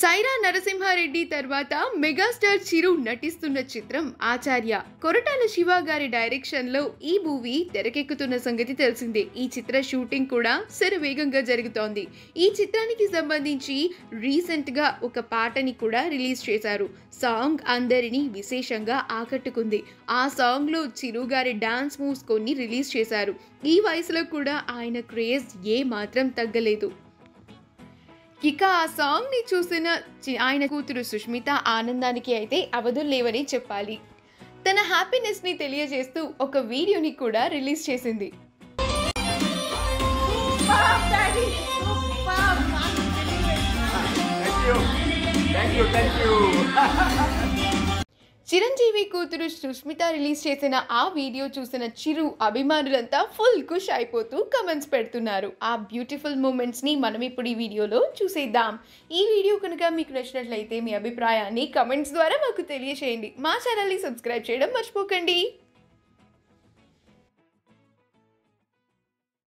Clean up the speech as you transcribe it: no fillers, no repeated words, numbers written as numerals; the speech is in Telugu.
సైరా నరసింహారెడ్డి తర్వాత మెగాస్టార్ చిరు నటిస్తున్న చిత్రం ఆచార్య. కొరటాల శివ గారి డైరెక్షన్లో ఈ మూవీ తెరకెక్కుతున్న సంగతి తెలిసిందే. ఈ చిత్ర షూటింగ్ కూడా శరవేగంగా జరుగుతోంది. ఈ చిత్రానికి సంబంధించి రీసెంట్ గా ఒక పాటని కూడా రిలీజ్ చేశారు. సాంగ్ అందరినీ విశేషంగా ఆకట్టుకుంది. ఆ సాంగ్ లో చిరు గారి డాన్స్ మూవ్స్ కొన్ని రిలీజ్ చేశారు. ఈ వయసులో కూడా ఆయన క్రేజ్ ఏ మాత్రం తగ్గలేదు. ఇక ఆ సాంగ్ ని చూసిన ఆయన కూతురు సుష్మిత ఆనందానికి అయితే అవధులు లేవని చెప్పాలి. తన హ్యాపీనెస్ ని తెలియజేస్తూ ఒక వీడియోని కూడా రిలీజ్ చేసింది. చిరంజీవి కూతురు సుష్మిత రిలీజ్ చేసిన ఆ వీడియో చూసిన చిరు అభిమానులంతా ఫుల్ ఖుష్ అయిపోతూ కమెంట్స్ పెడుతున్నారు. ఆ బ్యూటిఫుల్ మూమెంట్స్ ని మనం ఇప్పుడు ఈ వీడియోలో చూసేద్దాం. ఈ వీడియో కనుక మీకు నచ్చినట్లయితే మీ అభిప్రాయాన్ని కమెంట్స్ ద్వారా మాకు తెలియజేయండి. మా ఛానల్ని సబ్స్క్రైబ్ చేయడం మర్చిపోకండి.